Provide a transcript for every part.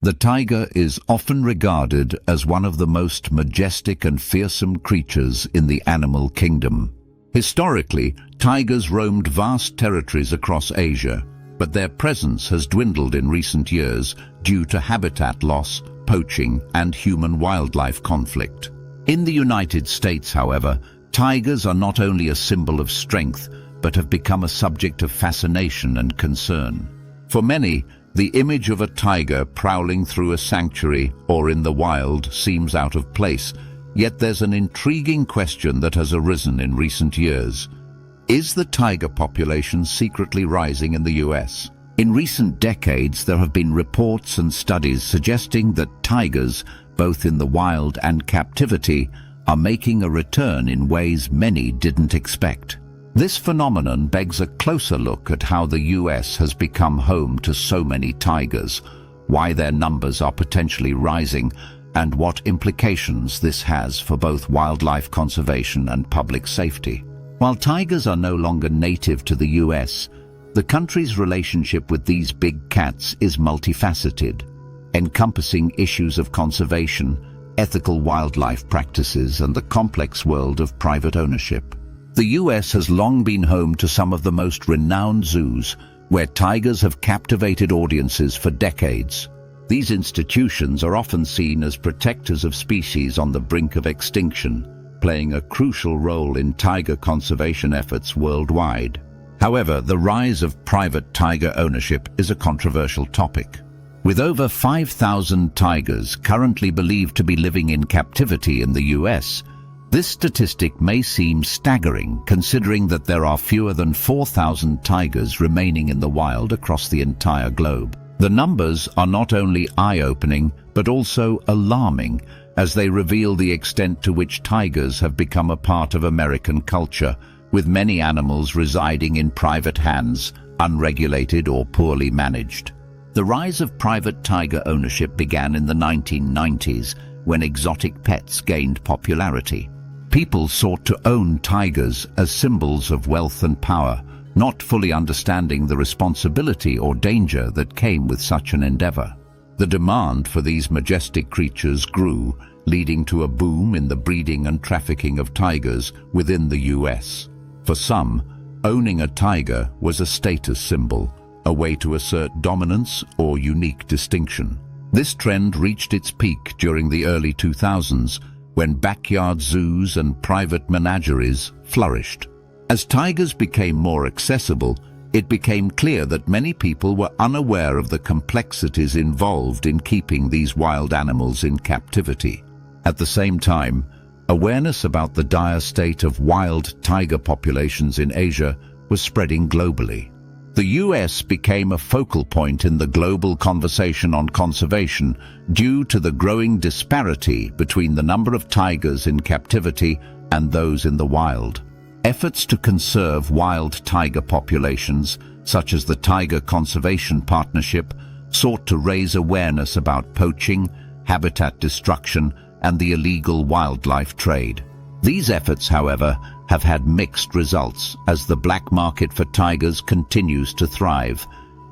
The tiger is often regarded as one of the most majestic and fearsome creatures in the animal kingdom. Historically, tigers roamed vast territories across Asia, but their presence has dwindled in recent years due to habitat loss, poaching, and human-wildlife conflict. In the United States, however, tigers are not only a symbol of strength, but have become a subject of fascination and concern. For many, the image of a tiger prowling through a sanctuary or in the wild seems out of place, yet there's an intriguing question that has arisen in recent years. Is the tiger population secretly rising in the US? In recent decades, there have been reports and studies suggesting that tigers, both in the wild and captivity, are making a return in ways many didn't expect. This phenomenon begs a closer look at how the US has become home to so many tigers, why their numbers are potentially rising, and what implications this has for both wildlife conservation and public safety. While tigers are no longer native to the US, the country's relationship with these big cats is multifaceted, encompassing issues of conservation, ethical wildlife practices, and the complex world of private ownership. The US has long been home to some of the most renowned zoos, where tigers have captivated audiences for decades. These institutions are often seen as protectors of species on the brink of extinction, playing a crucial role in tiger conservation efforts worldwide. However, the rise of private tiger ownership is a controversial topic. With over 5,000 tigers currently believed to be living in captivity in the US, this statistic may seem staggering, considering that there are fewer than 4,000 tigers remaining in the wild across the entire globe. The numbers are not only eye-opening, but also alarming, as they reveal the extent to which tigers have become a part of American culture, with many animals residing in private hands, unregulated or poorly managed. The rise of private tiger ownership began in the 1990s, when exotic pets gained popularity. People sought to own tigers as symbols of wealth and power, not fully understanding the responsibility or danger that came with such an endeavor. The demand for these majestic creatures grew, leading to a boom in the breeding and trafficking of tigers within the US. For some, owning a tiger was a status symbol, a way to assert dominance or unique distinction. This trend reached its peak during the early 2000s, when backyard zoos and private menageries flourished. As tigers became more accessible, it became clear that many people were unaware of the complexities involved in keeping these wild animals in captivity. At the same time, awareness about the dire state of wild tiger populations in Asia was spreading globally. The US became a focal point in the global conversation on conservation due to the growing disparity between the number of tigers in captivity and those in the wild. Efforts to conserve wild tiger populations, such as the Tiger Conservation Partnership, sought to raise awareness about poaching, habitat destruction, and the illegal wildlife trade. These efforts, however, have had mixed results as the black market for tigers continues to thrive,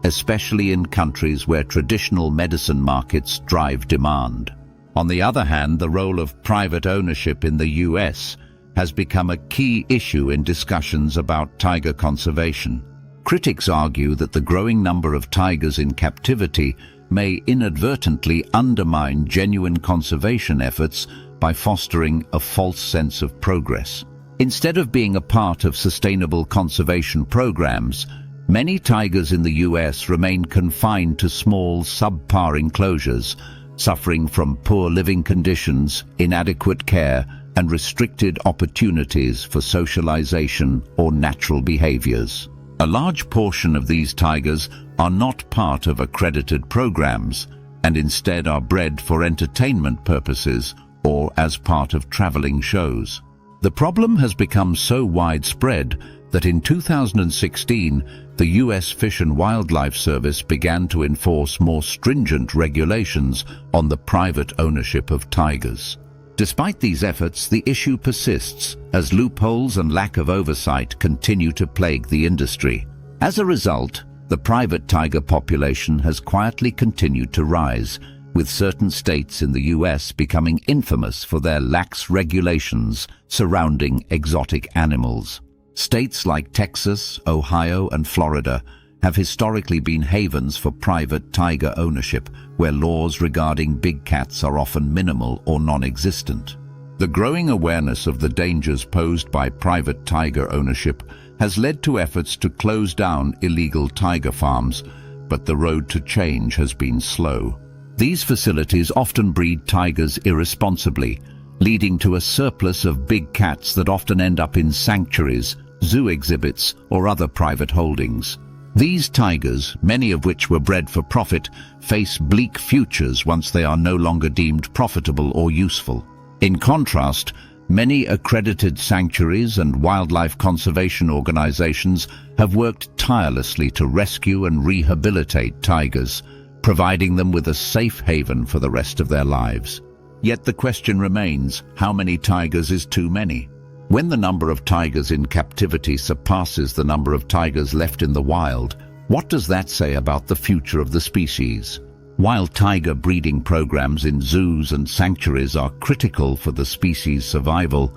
especially in countries where traditional medicine markets drive demand. On the other hand, the role of private ownership in the US has become a key issue in discussions about tiger conservation. Critics argue that the growing number of tigers in captivity may inadvertently undermine genuine conservation efforts by fostering a false sense of progress. Instead of being a part of sustainable conservation programs, many tigers in the US remain confined to small, subpar enclosures, suffering from poor living conditions, inadequate care, and restricted opportunities for socialization or natural behaviors. A large portion of these tigers are not part of accredited programs and instead are bred for entertainment purposes or as part of traveling shows. The problem has become so widespread that in 2016, the US Fish and Wildlife Service began to enforce more stringent regulations on the private ownership of tigers. Despite these efforts, the issue persists as loopholes and lack of oversight continue to plague the industry. As a result, the private tiger population has quietly continued to rise, with certain states in the US becoming infamous for their lax regulations surrounding exotic animals. States like Texas, Ohio, and Florida have historically been havens for private tiger ownership, where laws regarding big cats are often minimal or non-existent. The growing awareness of the dangers posed by private tiger ownership has led to efforts to close down illegal tiger farms, but the road to change has been slow. These facilities often breed tigers irresponsibly, leading to a surplus of big cats that often end up in sanctuaries, zoo exhibits, or other private holdings. These tigers, many of which were bred for profit, face bleak futures once they are no longer deemed profitable or useful. In contrast, many accredited sanctuaries and wildlife conservation organizations have worked tirelessly to rescue and rehabilitate tigers, providing them with a safe haven for the rest of their lives. Yet the question remains, how many tigers is too many? When the number of tigers in captivity surpasses the number of tigers left in the wild, what does that say about the future of the species? While tiger breeding programs in zoos and sanctuaries are critical for the species' survival,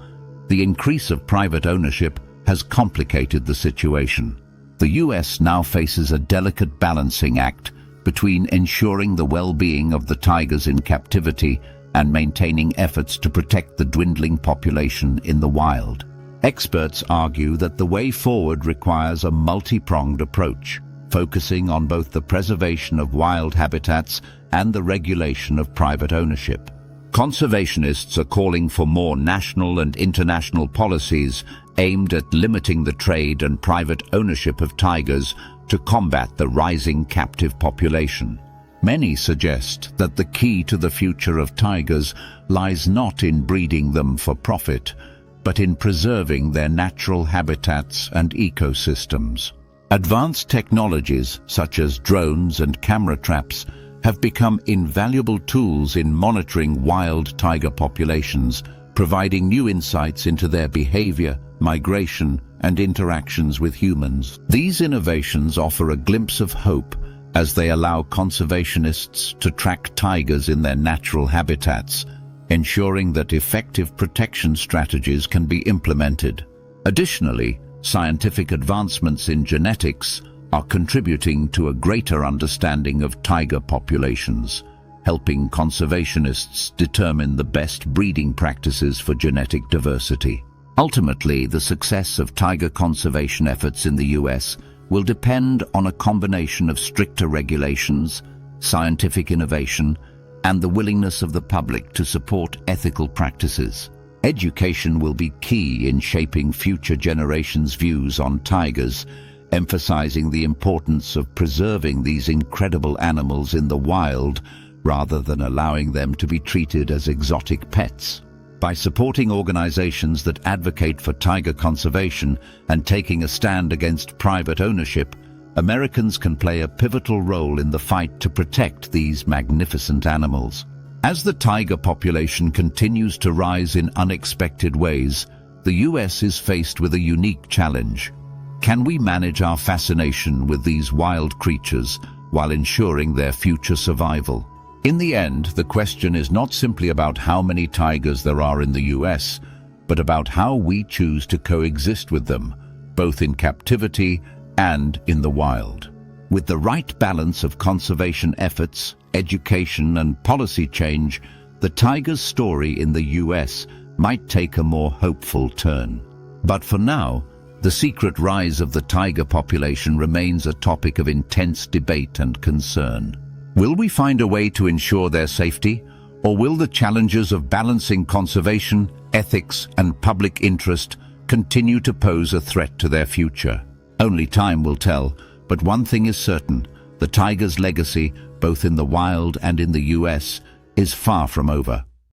the increase of private ownership has complicated the situation. The US now faces a delicate balancing act between ensuring the well-being of the tigers in captivity and maintaining efforts to protect the dwindling population in the wild. Experts argue that the way forward requires a multi-pronged approach, focusing on both the preservation of wild habitats and the regulation of private ownership. Conservationists are calling for more national and international policies aimed at limiting the trade and private ownership of tigers to combat the rising captive population. Many suggest that the key to the future of tigers lies not in breeding them for profit, but in preserving their natural habitats and ecosystems. Advanced technologies such as drones and camera traps have become invaluable tools in monitoring wild tiger populations, providing new insights into their behavior, migration, and interactions with humans. These innovations offer a glimpse of hope as they allow conservationists to track tigers in their natural habitats, ensuring that effective protection strategies can be implemented. Additionally, scientific advancements in genetics are contributing to a greater understanding of tiger populations, helping conservationists determine the best breeding practices for genetic diversity. Ultimately, the success of tiger conservation efforts in the US will depend on a combination of stricter regulations, scientific innovation, and the willingness of the public to support ethical practices. Education will be key in shaping future generations' views on tigers, emphasizing the importance of preserving these incredible animals in the wild rather than allowing them to be treated as exotic pets. By supporting organizations that advocate for tiger conservation and taking a stand against private ownership, Americans can play a pivotal role in the fight to protect these magnificent animals. As the tiger population continues to rise in unexpected ways, the US is faced with a unique challenge. Can we manage our fascination with these wild creatures while ensuring their future survival? In the end, the question is not simply about how many tigers there are in the US, but about how we choose to coexist with them, both in captivity and in the wild. With the right balance of conservation efforts, education, and policy change, the tiger's story in the US might take a more hopeful turn. But for now, the secret rise of the tiger population remains a topic of intense debate and concern. Will we find a way to ensure their safety, or will the challenges of balancing conservation, ethics, and public interest continue to pose a threat to their future? Only time will tell, but one thing is certain: the tiger's legacy, both in the wild and in the US, is far from over.